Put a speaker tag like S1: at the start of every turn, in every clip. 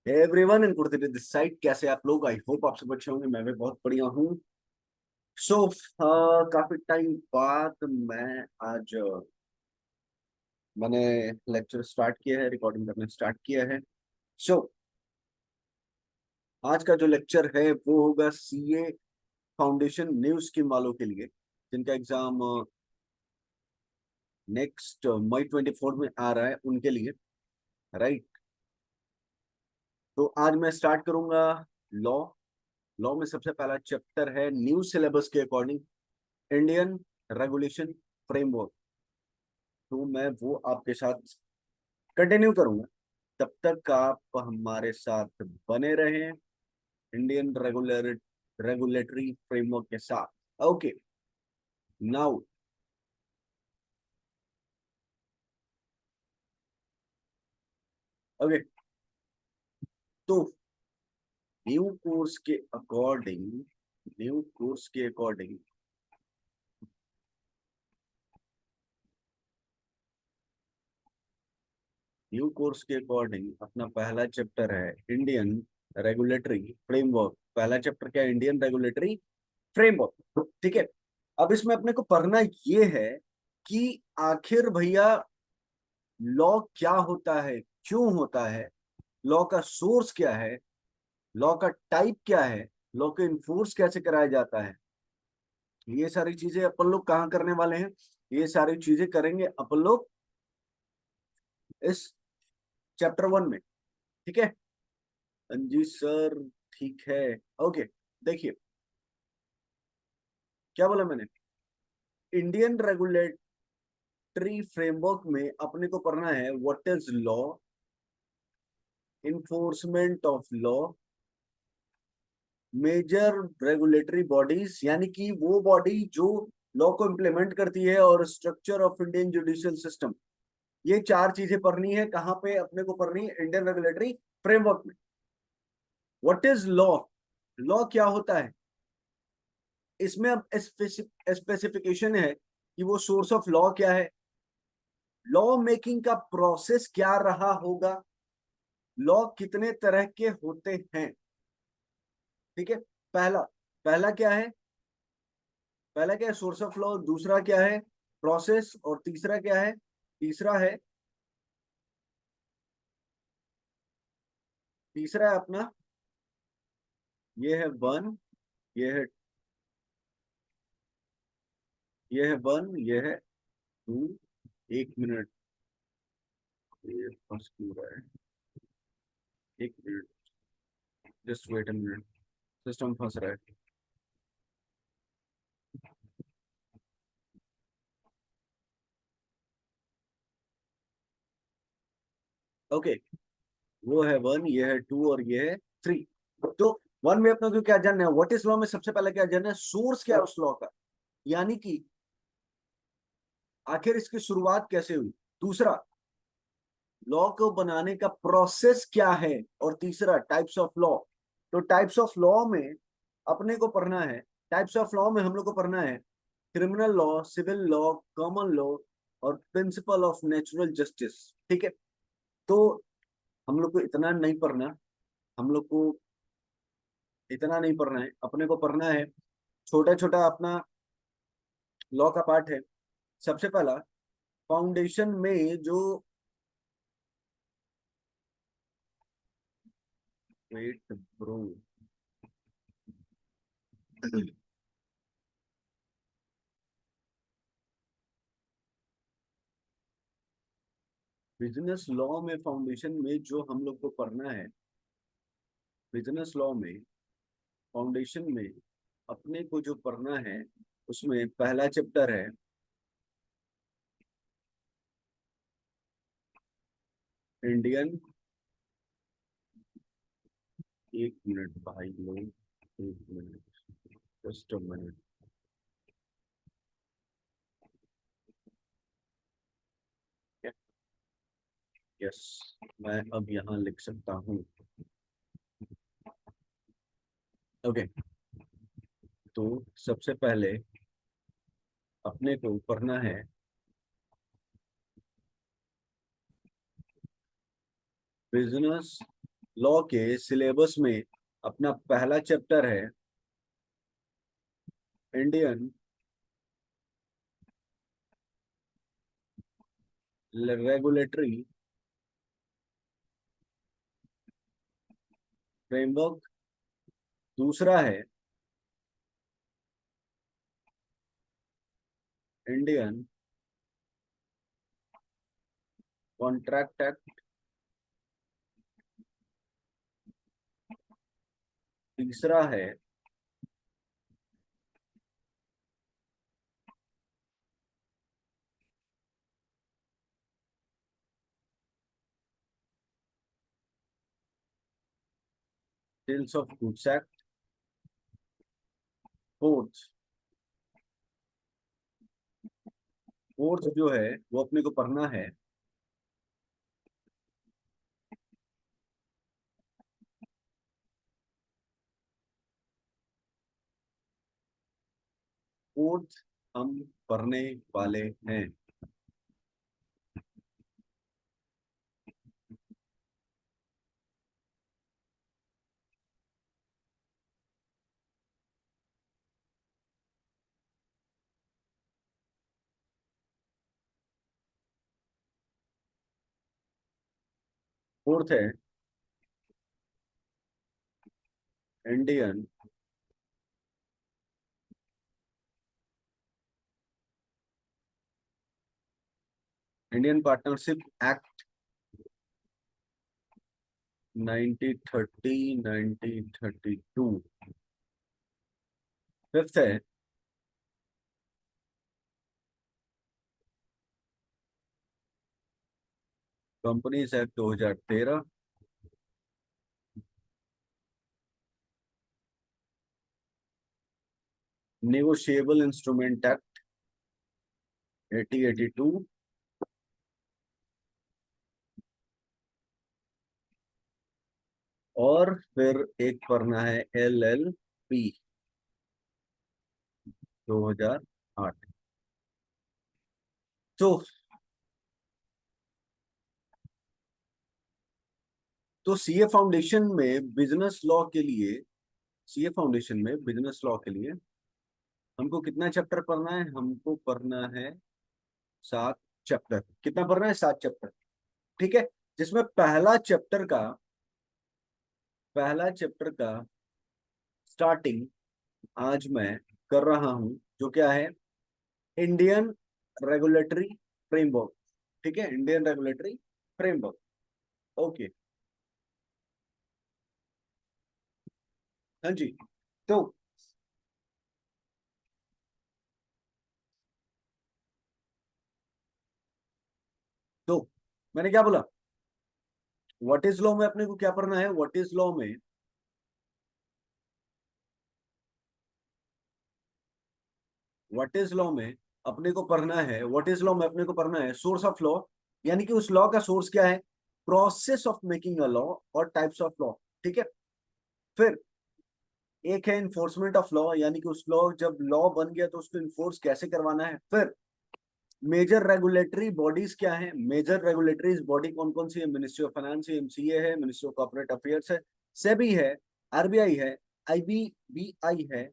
S1: Everyone in कुर्ते this side, कैसे आप लोग? आई होप आप सब अच्छे होंगे। मैं भी बहुत बढ़िया हूँ। सो काफी टाइम बाद मैंने लेक्चर स्टार्ट किया है, रिकॉर्डिंग करना स्टार्ट किया है। सो आज का जो लेक्चर है वो होगा सीए फाउंडेशन न्यू स्कीम वालों के लिए, जिनका एग्जाम नेक्स्ट मई 24 में आ रहा है, उनके लिए। राइट। तो आज मैं स्टार्ट करूंगा लॉ। लॉ में सबसे पहला चैप्टर है न्यू सिलेबस के अकॉर्डिंग इंडियन रेगुलेशन फ्रेमवर्क। तो मैं वो आपके साथ कंटिन्यू करूंगा। तब तक आप हमारे साथ बने रहें इंडियन रेगुलेटरी फ्रेमवर्क के साथ। ओके। Now okay. तो न्यू कोर्स के अकॉर्डिंग न्यू कोर्स के अकॉर्डिंग न्यू कोर्स के अकॉर्डिंग अपना पहला चैप्टर है इंडियन रेगुलेटरी फ्रेमवर्क। पहला चैप्टर क्या है? Indian regulatory framework. ठीक है। अब इसमें अपने को पढ़ना ये है कि आखिर भैया लॉ क्या होता है, क्यों होता है, लॉ का सोर्स क्या है, लॉ का टाइप क्या है, लॉ को इन्फोर्स कैसे कराया जाता है। ये सारी चीजें अपन लोग कहाँ करने वाले हैं? ये सारी चीजें करेंगे अपन लोग इस चैप्टर 1 में। ठीक है जी सर। ठीक है। ओके। देखिए क्या बोला मैंने। इंडियन रेगुलेटरी फ्रेमवर्क में अपने को पढ़ना है what is law, enforcement of law, major regulatory bodies यानी कि वो बॉडी जो लॉ को इम्प्लीमेंट करती है, और structure of Indian judicial system. ये चार चीजें पढ़नी है। कहाँ पे अपने को पढ़नी है? इंडियन रेगुलेटरी फ्रेमवर्क में। What is law? लॉ क्या होता है? इसमें अब स्पेसिफिकेशन है कि वो सोर्स ऑफ लॉ क्या है, लॉ मेकिंग का प्रोसेस क्या रहा होगा, लॉ कितने तरह के होते हैं। ठीक है। पहला पहला क्या है? पहला क्या है? Source of law. दूसरा क्या है? प्रोसेस। और तीसरा क्या है? तीसरा है अपना, ये है वन, ये है ये है वन, ये है टू। एक मिनट, ये फंस क्यों रहा है? एक minute, just wait a minute. System फंस रहा है। ओके। वो है वन, ये है टू, और ये है थ्री। तो वन में अपने को क्या जानना है? व्हाट इज लॉ में सबसे पहले क्या जानना है? सोर्स क्या है उस लॉ का, यानी कि आखिर इसकी शुरुआत कैसे हुई। दूसरा, लॉ को बनाने का प्रोसेस क्या है। और तीसरा, टाइप्स ऑफ लॉ। तो टाइप्स ऑफ लॉ में अपने को पढ़ना है, टाइप्स ऑफ लॉ में हम लोग को पढ़ना है criminal law, civil law, common law, और प्रिंसिपल ऑफ नेचुरल जस्टिस। ठीक है। तो हम लोग को इतना नहीं पढ़ना, हम लोग को इतना नहीं पढ़ना है। अपने को पढ़ना है छोटा छोटा अपना लॉ का पार्ट है। सबसे पहला, फाउंडेशन में जो, वेट ब्रो, बिजनेस लॉ में फाउंडेशन में जो हम लोग को पढ़ना है, बिजनेस लॉ में फाउंडेशन में अपने को जो पढ़ना है, उसमें पहला चैप्टर है इंडियन, एक मिनट भाई लोग, एक minute, just a minute. Yes, मैं अब यहाँ लिख सकता हूँ। ओके। तो सबसे पहले अपने को पढ़ना है बिजनेस लॉ के सिलेबस में अपना पहला चैप्टर है इंडियन रेगुलेटरी फ्रेमवर्क। दूसरा है इंडियन कॉन्ट्रैक्ट एक्ट। तीसरा है sales of goods act. Fourth fourth जो है वो अपने को पढ़ना है फोर्थ हम पढ़ने वाले हैं फोर्थ है Indian Indian partnership act 1930 1932। Fifth है companies act 2013। Negotiable instrument act 1882। और फिर एक पढ़ना है LLP 2008। तो सीए फाउंडेशन में बिजनेस लॉ के लिए सीए फाउंडेशन में बिजनेस लॉ के लिए हमको कितना चैप्टर पढ़ना है? हमको पढ़ना है 7 चैप्टर। कितना पढ़ना है? 7 चैप्टर। ठीक है, जिसमें पहला चैप्टर का स्टार्टिंग आज मैं कर रहा हूं, जो क्या है? Indian regulatory framework. ठीक है, इंडियन रेगुलेटरी फ्रेमवर्क। ओके, हाँ जी। तो मैंने क्या बोला? व्हाट इज लॉ में अपने को क्या पढ़ना है? व्हाट इज लॉ में अपने को पढ़ना है सोर्स ऑफ लॉ। यानी कि उस लॉ का सोर्स क्या है? Process of making a law और टाइप्स ऑफ लॉ। ठीक है, फिर एक है इन्फोर्समेंट ऑफ लॉ, यानी कि उस लॉ, जब लॉ बन गया तो उसको इन्फोर्स कैसे करवाना है। फिर मेजर रेगुलेटरी बॉडीज क्या है? मेजर रेगुलेटरी बॉडी कौन कौन सी है? मिनिस्ट्री ऑफ फाइनेंस है, एमसीए है, मिनिस्ट्री ऑफ कॉर्पोरेट अफेयर्स है, सेबी है, आरबीआई है, आईबीबीआई है,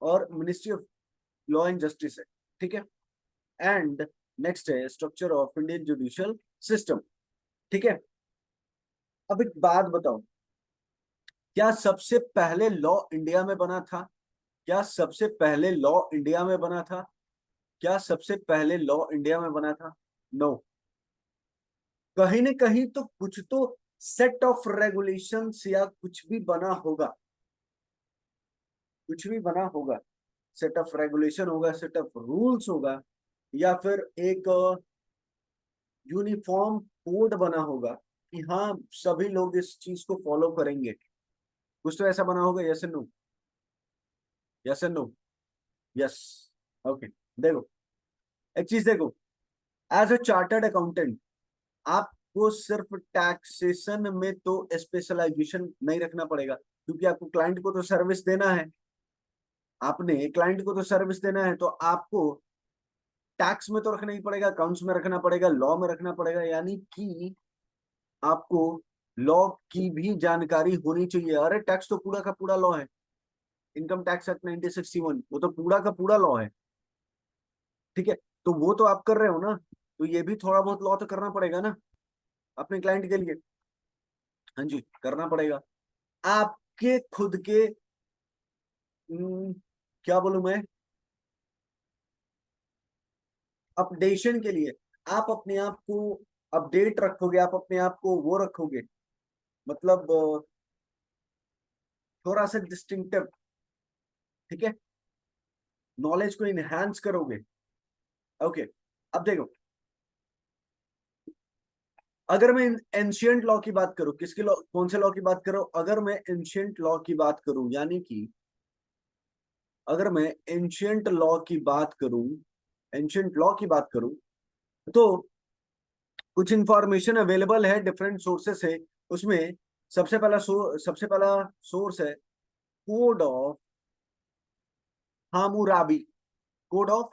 S1: और ministry of law and justice है। ठीक है, एंड नेक्स्ट है structure of Indian judicial system. ठीक है, अब एक बात बताओ, क्या सबसे पहले लॉ इंडिया में बना था? क्या सबसे पहले लॉ इंडिया में बना था? क्या सबसे पहले लॉ इंडिया में बना था? नो। कहीं न कहीं तो कुछ तो सेट ऑफ रेगुलेशंस या कुछ भी बना होगा, कुछ भी बना होगा। सेट ऑफ रेगुलेशन होगा, सेट ऑफ रूल्स होगा, या फिर एक यूनिफॉर्म कोड बना होगा कि हाँ सभी लोग इस चीज को फॉलो करेंगे। कुछ तो ऐसा बना होगा। Yes and no? Yes and no? Yes. Okay, देखो, एक चीज देखो, एज अ चार्टर्ड अकाउंटेंट आपको सिर्फ टैक्सेशन में तो स्पेशलाइजेशन नहीं रखना पड़ेगा, क्योंकि आपको क्लाइंट को तो सर्विस देना है। आपने क्लाइंट को तो सर्विस देना है, तो आपको टैक्स में तो रखना ही पड़ेगा, अकाउंट्स में रखना पड़ेगा, लॉ में रखना पड़ेगा। यानी कि आपको लॉ की भी जानकारी होनी चाहिए। अरे टैक्स तो पूरा का पूरा लॉ है, इनकम टैक्स एक्ट 1961 वो तो पूरा का पूरा लॉ है। ठीक है, तो वो तो आप कर रहे हो ना, तो ये भी थोड़ा बहुत लॉ तो करना पड़ेगा ना अपने क्लाइंट के लिए। हाँ जी, करना पड़ेगा। आपके खुद के क्या बोलूं मैं, अपडेशन के लिए, आप अपने आप को अपडेट रखोगे, आप अपने आप को वो रखोगे, मतलब थोड़ा सा डिस्टिंक्टिव। ठीक है, नॉलेज को इनहेंस करोगे। ओके, अब देखो, अगर मैं एंशियंट लॉ की बात करूं, किसके लॉ, कौन से लॉ की बात करूं, अगर मैं एंशियंट लॉ की बात करूं, यानी कि अगर मैं एंशियंट लॉ की बात करूं, एंशियंट लॉ की बात करूं, तो कुछ इंफॉर्मेशन अवेलेबल है डिफरेंट सोर्सेस से। उसमें सबसे पहला सोर्स है code of Hammurabi. Code of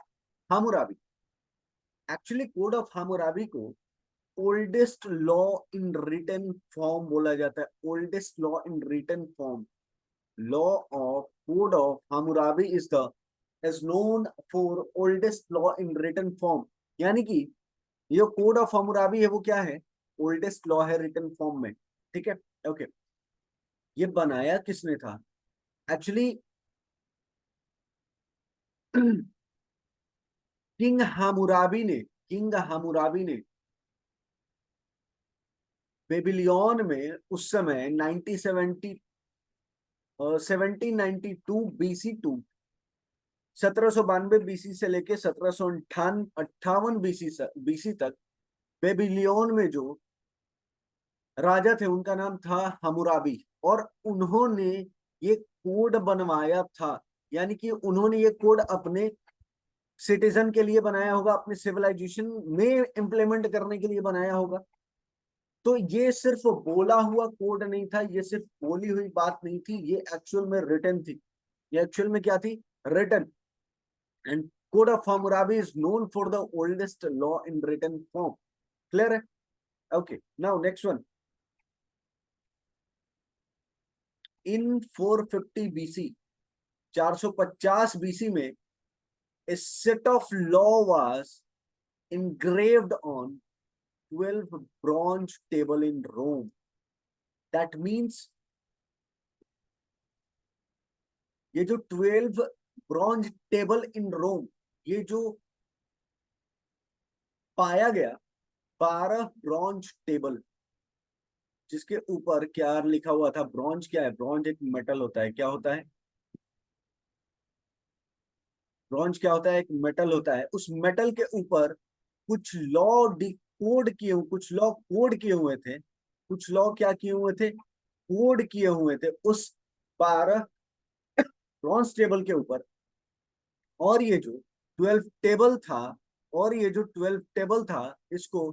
S1: Hammurabi, actually code of Hammurabi को oldest law in written form बोला जाता है। Oldest law in written form, law of code of Hammurabi is the is known for oldest law in written form. यानी कि ये code of हामुराबी है, वो क्या है, ओल्डेस्ट लॉ है रिटन फॉर्म में। ठीक है, ओके। ये बनाया किसने था एक्चुअली? किंग हामुराबी ने बेबीलोन में उस समय 1792 बीसी टू 1792 बीसी से लेके 1758 बीसी तक बेबीलोन में जो राजा थे उनका नाम था हमुराबी, और उन्होंने ये कोड बनवाया था। यानी कि उन्होंने ये कोड अपने सिटीजन के लिए बनाया होगा, अपने सिविलाइजेशन में इंप्लीमेंट करने के लिए बनाया होगा। तो ये सिर्फ बोला हुआ कोड नहीं था, ये सिर्फ बोली हुई बात नहीं थी, ये एक्चुअल में रिटन थी। ये एक्चुअल में क्या थी, written. And code of Hammurabi is known for the oldest law in written form. Clear है? Okay, now next one. In 450 BC, 450 BC में a set of law was engraved on 12 bronze table in Rome. That means ये जो 12 bronze table इन रोम, ये जो पाया गया, 12 bronze table, जिसके ऊपर क्या लिखा हुआ था, ब्रॉन्ज क्या है, ब्रॉन्ज एक मेटल होता है, क्या होता है, ब्रॉन्ज क्या होता है, एक मेटल होता है। उस मेटल के ऊपर कुछ लॉ डिकोड किए, कुछ लॉ कोड किए हुए थे, कुछ लॉ क्या किए हुए थे, कोड किए हुए थे उस 12 ब्रॉन्ज टेबल के ऊपर। और ये जो 12 टेबल था, और ये जो 12 टेबल था, इसको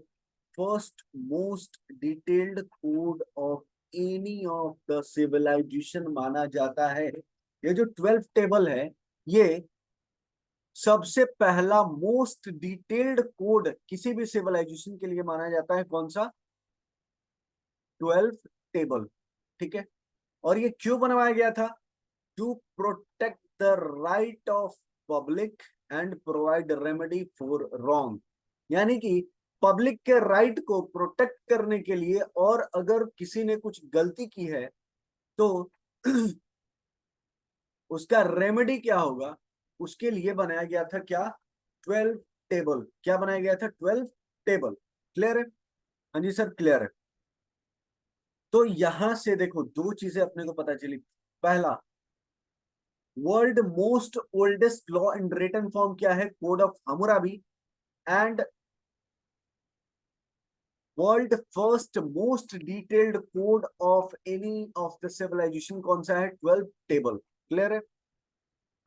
S1: first most detailed code of any of the civilization माना जाता है। ये जो 12 टेबल है, ये सबसे पहला मोस्ट डिटेल्ड कोड किसी भी सिविलाइजेशन के लिए माना जाता है। कौन सा? 12 टेबल। ठीक है, और ये क्यों बनवाया गया था? To protect the right of public and provide remedy for wrong. यानी कि पब्लिक के राइट को प्रोटेक्ट करने के लिए, और अगर किसी ने कुछ गलती की है तो उसका रेमेडी क्या होगा, उसके लिए बनाया गया था क्या, 12 टेबल। क्या बनाया गया था? 12 टेबल। क्लियर है? हाँ जी सर, क्लियर है। तो यहां से देखो दो चीजें अपने को पता चली। पहला, world most oldest law in written form क्या है, code of Hammurabi. And world first most detailed code of any of the civilization कौन सा है, 12 टेबल। क्लियर है?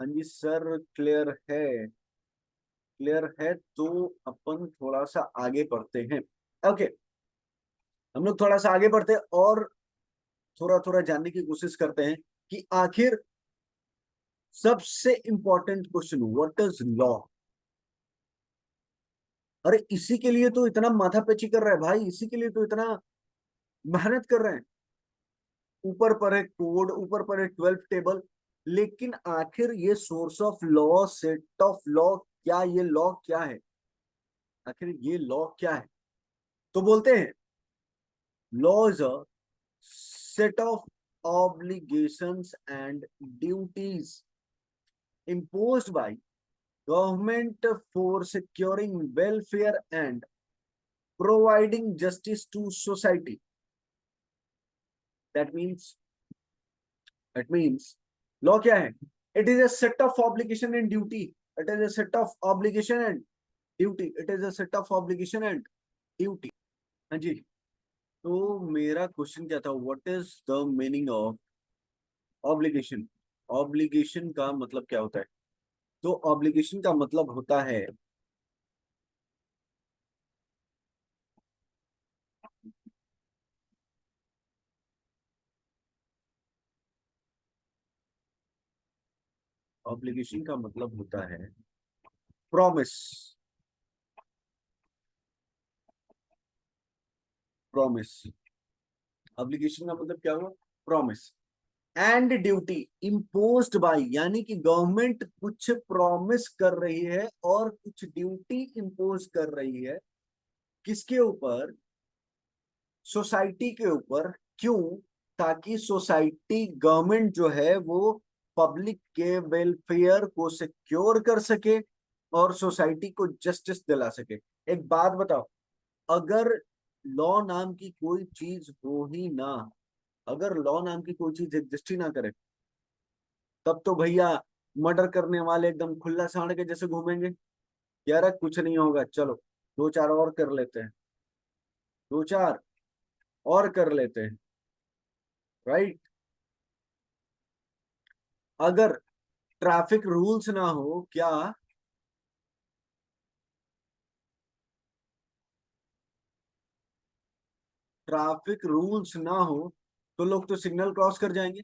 S1: हाँ जी सर, क्लियर है। क्लियर है, तो अपन थोड़ा सा आगे बढ़ते हैं। ओके, हम लोग थोड़ा सा आगे बढ़ते हैं और थोड़ा थोड़ा जानने की कोशिश करते हैं कि आखिर सबसे important question, what is law. अरे इसी के लिए तो इतना माथा पेची कर रहा है भाई, इसी के लिए तो इतना मेहनत कर रहे हैं, ऊपर पर है कोड, ऊपर पर है 12 टेबल, लेकिन आखिर ये source of law, set of law, क्या ये लॉ क्या है, आखिर ये लॉ क्या है? तो बोलते हैं law is a set of obligations and duties imposed by government for securing welfare and providing justice to society. That means, that means law क्या है? It is a set of obligation and duty. It is a set of obligation and duty. It is a set of obligation and duty. हाँ जी। तो मेरा question क्या था, what is the meaning of obligation? Obligation का मतलब क्या होता है? तो ऑब्लिगेशन का मतलब होता है, ऑब्लिगेशन का मतलब होता है प्रॉमिस। प्रॉमिस, ऑब्लिगेशन का मतलब क्या हुआ? Promise. And duty imposed by, यानी कि गवर्नमेंट कुछ प्रॉमिस कर रही है और कुछ ड्यूटी इम्पोज कर रही है, किसके ऊपर? सोसाइटी के ऊपर। क्यों? ताकि सोसाइटी, गवर्नमेंट जो है वो पब्लिक के वेलफेयर को सिक्योर कर सके और सोसाइटी को जस्टिस दिला सके। एक बात बताओ, अगर लॉ नाम की कोई चीज हो ही ना, अगर लॉ नाम की कोई चीज एग्जिस्ट ही ना करे, तब तो भैया मर्डर करने वाले एकदम खुला सांड के जैसे घूमेंगे, यार कुछ नहीं होगा, चलो दो चार और कर लेते हैं, दो चार और कर लेते हैं, राइट? अगर ट्रैफिक रूल्स ना हो, क्या ट्रैफिक रूल्स ना हो तो लोग तो सिग्नल क्रॉस कर जाएंगे।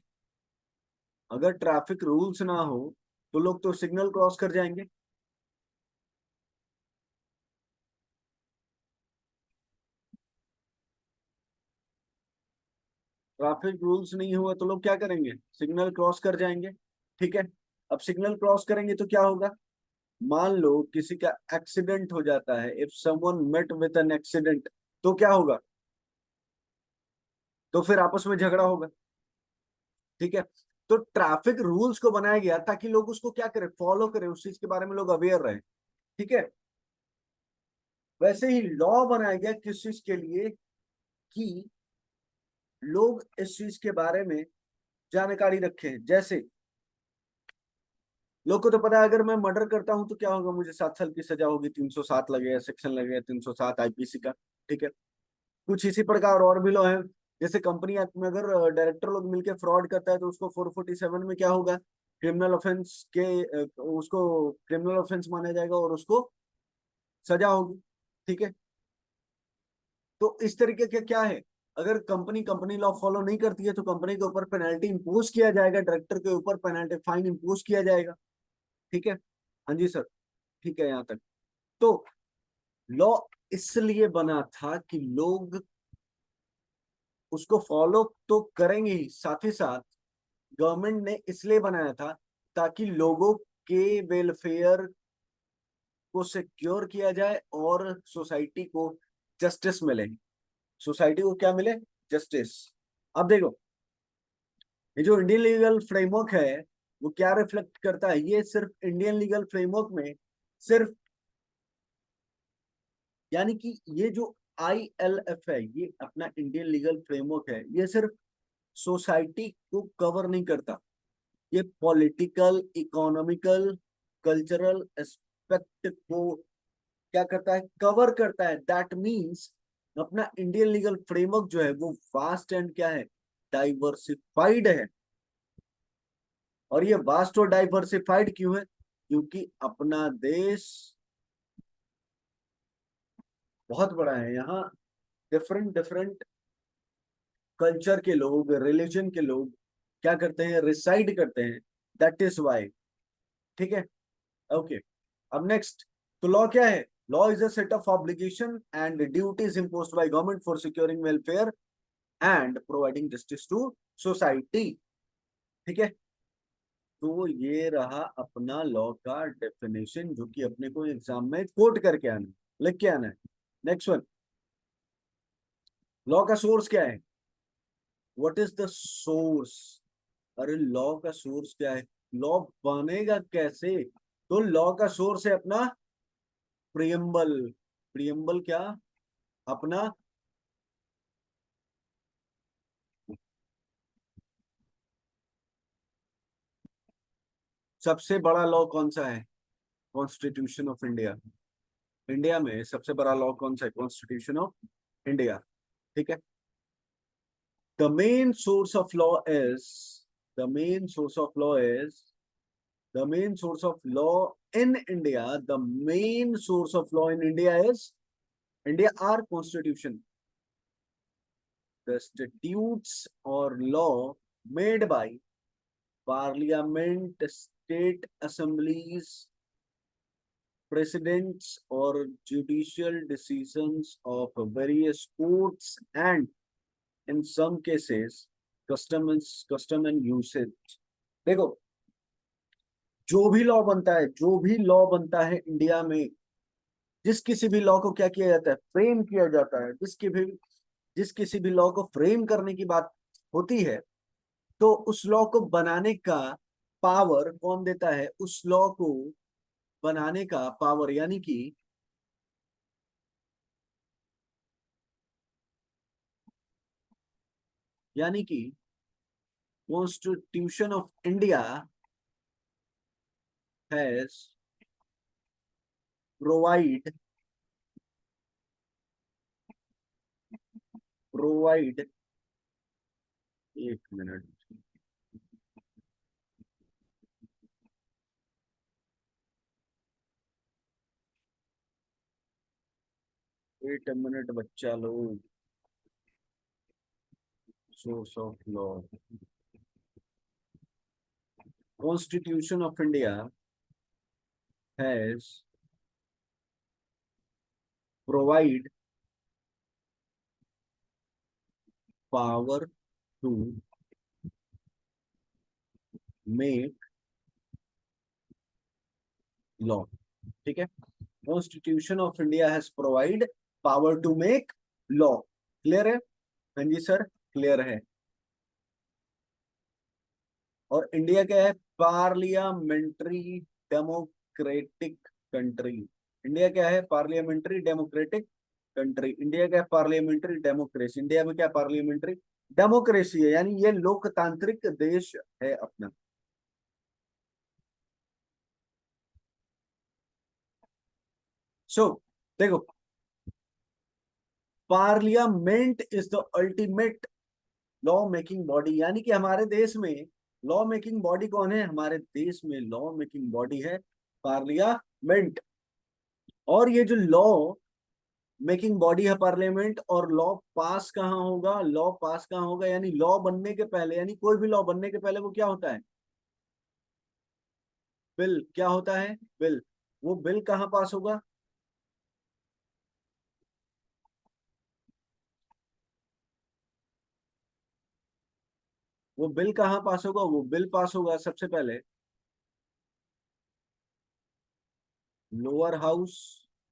S1: अगर ट्रैफिक रूल्स ना हो तो लोग तो सिग्नल क्रॉस कर जाएंगे। ट्रैफिक रूल्स नहीं हुआ तो लोग क्या करेंगे? सिग्नल क्रॉस कर जाएंगे। ठीक है, अब सिग्नल क्रॉस करेंगे तो क्या होगा? मान लो किसी का एक्सीडेंट हो जाता है, if someone met with an accident, तो क्या होगा? तो फिर आपस में झगड़ा होगा। ठीक है, तो ट्रैफिक रूल्स को बनाया गया ताकि लोग उसको क्या करें? फॉलो करें, उस चीज के बारे में लोग अवेयर रहे। ठीक है, वैसे ही लॉ बनाया गया किस चीज के लिए? कि लोग इस चीज के बारे में जानकारी रखें। जैसे लोग को तो पता है, अगर मैं मर्डर करता हूं तो क्या होगा, मुझे 7 साल की सजा होगी, 307 लगेगा, सेक्शन लगेगा 307 आईपीसी का। ठीक है, कुछ इसी प्रकार और भी लॉ है। जैसे कंपनी एक्ट में अगर डायरेक्टर लोग मिलकर फ्रॉड करता है तो उसको 447 में क्या होगा? क्रिमिनल ऑफेंस के उसको क्रिमिनल ऑफेंस माना जाएगा और उसको सजा होगी। ठीक है, तो इस तरीके के क्या है, अगर कंपनी कंपनी लॉ फॉलो नहीं करती है तो कंपनी के ऊपर पेनल्टी इंपोज किया जाएगा, डायरेक्टर के ऊपर पेनल्टी फाइन इंपोज किया जाएगा। ठीक है, हाँ जी सर, ठीक है यहाँ तक। तो लॉ इसलिए बना था कि लोग उसको फॉलो तो करेंगे ही, साथ ही साथ गवर्नमेंट ने इसलिए बनाया था ताकि लोगों के वेलफेयर को सिक्योर किया जाए और सोसाइटी को जस्टिस मिले। सोसाइटी को क्या मिले? जस्टिस। अब देखो, ये जो इंडियन लीगल फ्रेमवर्क है वो क्या रिफ्लेक्ट करता है? ये सिर्फ इंडियन लीगल फ्रेमवर्क में सिर्फ, यानी कि ये जो ILF है, ये अपना इंडियन लीगल फ्रेमवर्क है, ये सिर्फ सोसाइटी को कवर नहीं करता, ये पॉलिटिकल, इकोनॉमिकल, कल्चरल एस्पेक्ट को क्या करता है? कवर करता है। दैट मीन्स अपना इंडियन लीगल फ्रेमवर्क जो है वो वास्ट एंड क्या है? डाइवर्सिफाइड है। और ये वास्ट और डाइवर्सिफाइड क्यों है? क्योंकि अपना देश बहुत बड़ा है, यहाँ डिफरेंट डिफरेंट कल्चर के लोग, रिलीजन के लोग क्या करते हैं? रिसाइड करते हैं। That is why. ठीक है, ओके। अब नेक्स्ट, तो लॉ क्या है? Law is a set of obligation and duties imposed by government for securing welfare and providing justice to society. ठीक है, तो ये रहा अपना लॉ का डेफिनेशन, जो कि अपने को एग्जाम में कोट करके आना है, लिख के आना है। नेक्स्ट वन, लॉ का सोर्स क्या है? What is the source? अरे लॉ का सोर्स क्या है? लॉ बनेगा कैसे? तो लॉ का सोर्स है अपना प्रियम्बल। प्रियम्बल क्या? अपना सबसे बड़ा लॉ कौन सा है? Constitution of India. इंडिया में सबसे बड़ा लॉ कौन सा है? Constitution of India. ठीक है, the main source of law is the main source of law is the main source of law in India, the main source of law in India is India, our constitution. The statutes or law made by parliament, state assemblies, presidents, or judicial decisions of various courts, and in some cases custom and usage. देखो, जो भी law बनता है India में, जिस किसी भी law को क्या किया जाता है? फ्रेम किया जाता है। जिस किसी भी लॉ को फ्रेम करने की बात होती है, तो उस लॉ को बनाने का पावर कौन देता है? उस लॉ को बनाने का पावर यानी कि constitution of India has provide provide 1 minute, 8 minute बच्चा लोग। Source of law, constitution of India has provide power to make law. ठीक है, constitution of India has provide power to make law. Clear है? हाँ जी sir, clear है। और India क्या है? Parliamentary democratic country. इंडिया क्या है? Parliamentary democratic country. इंडिया क्या है? Parliamentary democracy. इंडिया में क्या पार्लियामेंट्री डेमोक्रेसी है, यानी ये लोकतांत्रिक देश है अपना। सो देखो, parliament is the ultimate law making body, यानी कि हमारे देश में लॉ मेकिंग बॉडी कौन है? हमारे देश में लॉ मेकिंग बॉडी है पार्लियामेंट। और ये जो लॉ मेकिंग बॉडी है पार्लियामेंट, और लॉ पास कहाँ होगा? यानी लॉ बनने के पहले, यानी कोई भी लॉ बनने के पहले वो क्या होता है? बिल। क्या होता है? बिल। वो बिल कहाँ पास होगा? वो बिल कहाँ पास होगा? वो बिल पास होगा सबसे पहले लोअर हाउस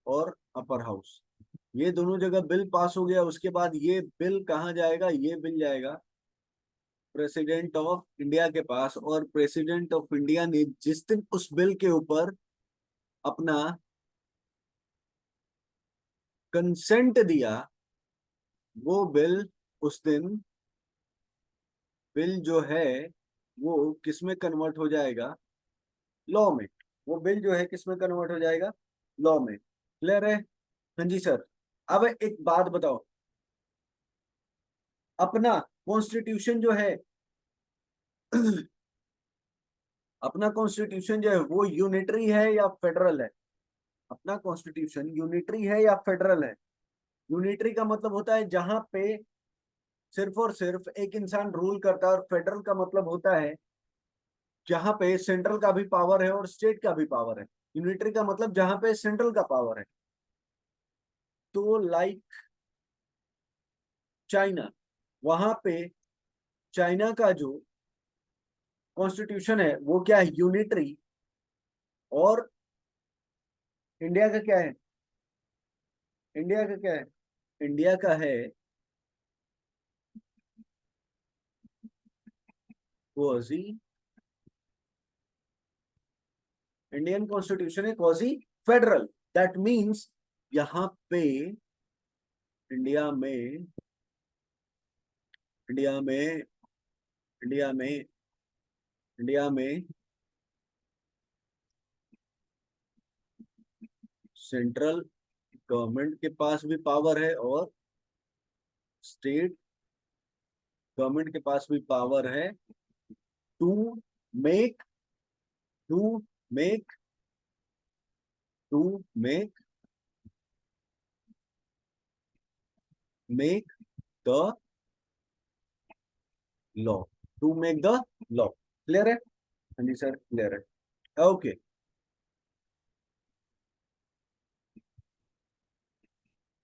S1: और अपर हाउस, ये दोनों जगह बिल पास हो गया। उसके बाद ये बिल कहाँ जाएगा? ये बिल जाएगा प्रेसिडेंट ऑफ इंडिया के पास, और प्रेसिडेंट ऑफ इंडिया ने जिस दिन उस बिल के ऊपर अपना कंसेंट दिया, वो बिल उस दिन बिल जो है वो किस में कन्वर्ट हो जाएगा? लॉ में। वो बिल जो है किस में कन्वर्ट हो जाएगा? लॉ में। क्लियर है? हाँ जी सर। अब एक बात बताओ, अपना कॉन्स्टिट्यूशन जो है अपना कॉन्स्टिट्यूशन जो है वो यूनिटरी है या फेडरल है? अपना कॉन्स्टिट्यूशन यूनिटरी है या फेडरल है? यूनिटरी का मतलब होता है जहां पे सिर्फ और सिर्फ एक इंसान रूल करता है, और फेडरल का मतलब होता है जहां पे सेंट्रल का भी पावर है और स्टेट का भी पावर है। यूनिटरी का मतलब जहां पे सेंट्रल का पावर है। तो लाइक चाइना, वहां पे चाइना का जो कॉन्स्टिट्यूशन है वो क्या है, यूनिटरी। और इंडिया का क्या है, इंडिया का क्या है, इंडिया का है क्वाजी, इंडियन कॉन्स्टिट्यूशन है क्वाजी फेडरल। दैट मीन्स यहाँ पे इंडिया में, इंडिया में, इंडिया में, इंडिया में सेंट्रल गवर्नमेंट के पास भी पावर है और स्टेट गवर्नमेंट के पास भी पावर है to make, to make, to make, make the law, to make the law. Clear है? हाँ जी सर, क्लियर है। Okay,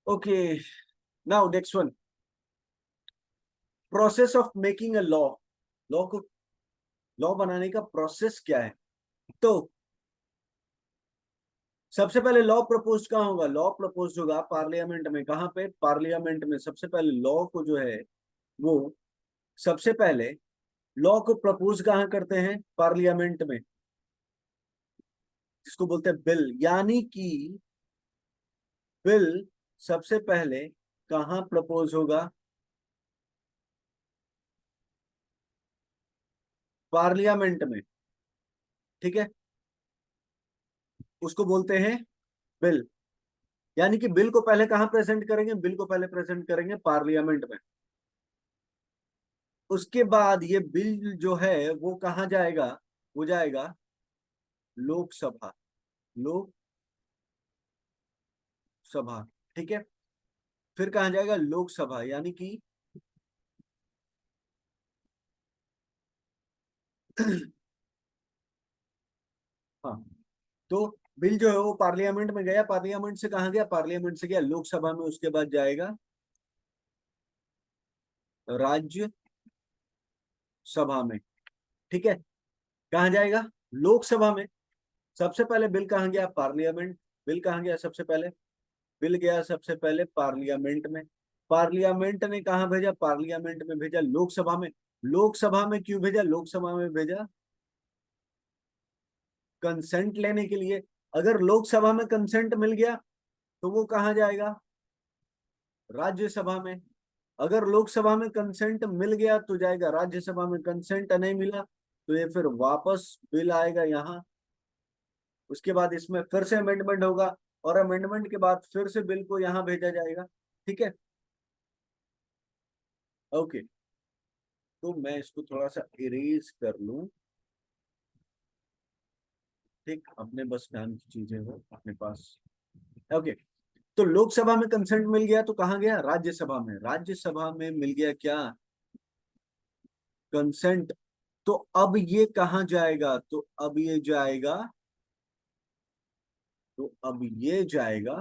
S1: okay, now next one, process of making a law. Law को, लॉ बनाने का प्रोसेस क्या है? तो सबसे पहले लॉ प्रपोज कहाँ होगा? लॉ प्रपोज होगा पार्लियामेंट में। कहाँ पे? पार्लियामेंट में। सबसे पहले लॉ को जो है वो, सबसे पहले लॉ को प्रपोज कहाँ करते हैं? पार्लियामेंट में, जिसको बोलते हैं बिल। यानी कि बिल सबसे पहले कहाँ प्रपोज होगा? पार्लियामेंट में। ठीक है, उसको बोलते हैं बिल। यानी कि बिल को पहले कहाँ प्रेजेंट करेंगे? बिल को पहले प्रेजेंट करेंगे पार्लियामेंट में। उसके बाद ये बिल जो है वो कहाँ जाएगा? वो जाएगा लोकसभा, लोकसभा। ठीक है, फिर कहाँ जाएगा? लोकसभा। यानी कि हाँ, तो बिल जो है वो पार्लियामेंट में गया, पार्लियामेंट से कहाँ गया? पार्लियामेंट से गया लोकसभा में, उसके बाद जाएगा राज्य सभा में। ठीक है, कहाँ जाएगा? लोकसभा में। सबसे पहले बिल कहाँ गया? पार्लियामेंट। बिल कहाँ गया सबसे पहले? बिल गया सबसे पहले पार्लियामेंट में। पार्लियामेंट ने कहाँ भेजा? पार्लियामेंट में भेजा लोकसभा में। लोकसभा में क्यों भेजा? लोकसभा में भेजा कंसेंट लेने के लिए। अगर लोकसभा में कंसेंट मिल गया तो वो कहाँ जाएगा? राज्यसभा में। अगर लोकसभा में कंसेंट मिल गया तो जाएगा राज्यसभा में। कंसेंट नहीं मिला तो ये फिर वापस बिल आएगा यहाँ। उसके बाद इसमें फिर से अमेंडमेंट होगा और अमेंडमेंट के बाद फिर से बिल को यहाँ भेजा जाएगा। ठीक है, ओके। तो मैं इसको थोड़ा सा इरेज कर लूं। ठीक, अपने बस काम की चीजें हो अपने पास। ओके, तो लोकसभा में कंसेंट मिल गया तो कहाँ गया? राज्यसभा में। राज्यसभा में मिल गया क्या? कंसेंट। तो अब ये कहाँ जाएगा? तो अब ये जाएगा, तो अब ये जाएगा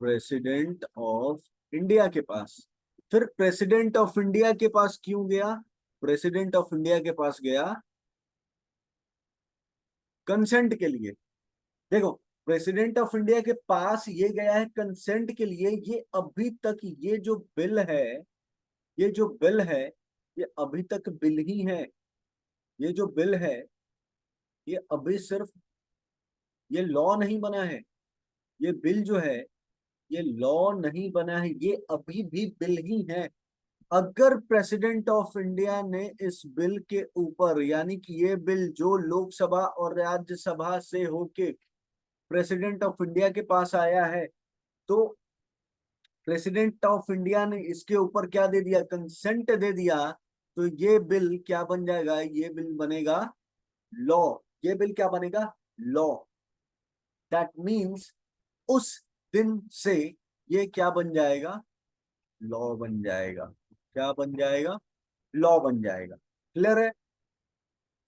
S1: प्रेसिडेंट ऑफ इंडिया के पास। फिर प्रेसिडेंट ऑफ इंडिया के पास क्यों गया? प्रेसिडेंट ऑफ इंडिया के पास गया कंसेंट के लिए। देखो, प्रेसिडेंट ऑफ इंडिया के पास ये गया है कंसेंट के लिए। ये अभी तक ये जो बिल है, ये जो बिल है, ये अभी तक बिल ही है। ये जो बिल है ये अभी सिर्फ, ये लॉ नहीं बना है। ये बिल जो है ये लॉ नहीं बना है, ये अभी भी बिल ही है। अगर प्रेसिडेंट ऑफ इंडिया ने इस बिल के ऊपर, यानी कि ये बिल जो लोकसभा और राज्यसभा से होके प्रेसिडेंट ऑफ इंडिया के पास आया है, तो प्रेसिडेंट ऑफ इंडिया ने इसके ऊपर क्या दे दिया? कंसेंट दे दिया। तो ये बिल क्या बन जाएगा? ये बिल बनेगा लॉ। ये बिल क्या बनेगा? लॉ। दैट मीन्स उस दिन से ये क्या बन जाएगा? लॉ बन जाएगा। क्या बन जाएगा? लॉ बन जाएगा। क्लियर है?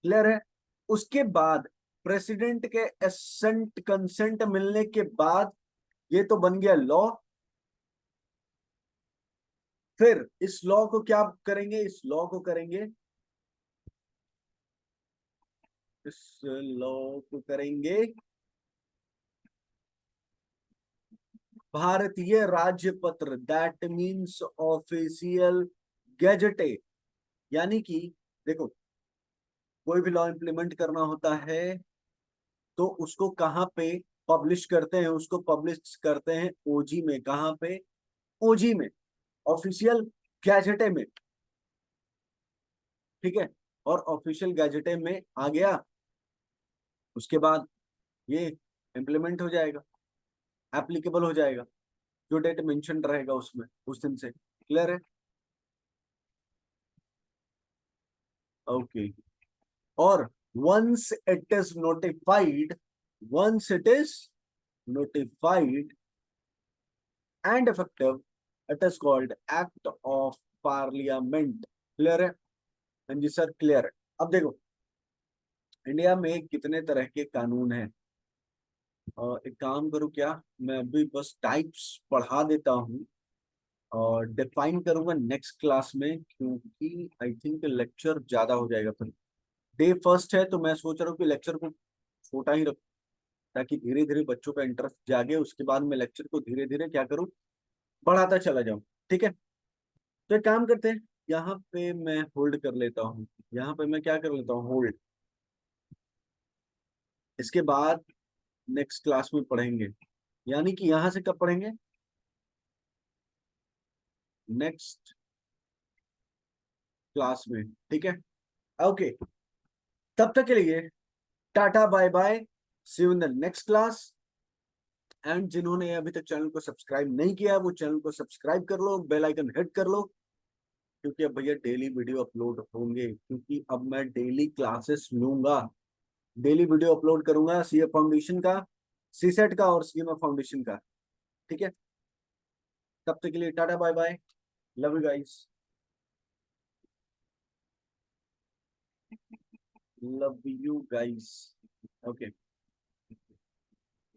S1: क्लियर है? उसके बाद प्रेसिडेंट के एसेंट कंसेंट मिलने के बाद ये तो बन गया लॉ। फिर इस लॉ को क्या करेंगे, इस लॉ को करेंगे, इस लॉ को करेंगे भारतीय राजपत्र, दैट मीन्स ऑफिशियल गैजेटे। यानी कि देखो, कोई भी लॉ इंप्लीमेंट करना होता है तो उसको कहाँ पे पब्लिश करते हैं, उसको पब्लिश करते हैं ओजी में। कहाँ पे? ओजी में, ऑफिशियल गैजेटे में। ठीक है, और ऑफिशियल गैजेटे में आ गया, उसके बाद ये इम्प्लीमेंट हो जाएगा, एप्लीकेबल हो जाएगा, जो डेट मेंशन रहेगा उसमें उस दिन से। क्लियर है? ओके। और once it is notified, once it is notified and effective, it is called act of parliament। Clear है? हाँ जी सर, क्लियर है। अब देखो, इंडिया में कितने तरह के कानून हैं। एक काम करूँ क्या, मैं अभी बस टाइप्स पढ़ा देता हूँ और डिफाइन करूंगा नेक्स्ट क्लास में, क्योंकि आई थिंक लेक्चर ज्यादा हो जाएगा। फिर डे फर्स्ट है तो मैं सोच रहा हूँ कि लेक्चर को छोटा ही रखूं, ताकि धीरे धीरे बच्चों का इंटरेस्ट जागे। उसके बाद मैं लेक्चर को धीरे धीरे क्या करूँ, बढ़ाता चला जाऊं। ठीक है, तो एक काम करते हैं, यहाँ पे मैं होल्ड कर लेता हूँ, यहाँ पे मैं क्या कर लेता हूँ, होल्ड। इसके बाद नेक्स्ट क्लास में पढ़ेंगे, यानी कि यहाँ से कब पढ़ेंगे, नेक्स्ट क्लास में। ठीक है, ओके। तब तक के लिए tata bye bye, see you in the next class. And जिन्होंने अभी तक चैनल को सब्सक्राइब नहीं किया वो चैनल को सब्सक्राइब कर लो, बेल आइकन हिट कर लो, क्योंकि अब भैया डेली वीडियो अपलोड होंगे, क्योंकि अब मैं डेली क्लासेस लूंगा, डेली वीडियो अपलोड करूंगा, सीए फाउंडेशन का, सीसेट का और सीएमए फाउंडेशन का। ठीक है, तब तक के लिए tata bye bye, love you guys, love you guys. Okay.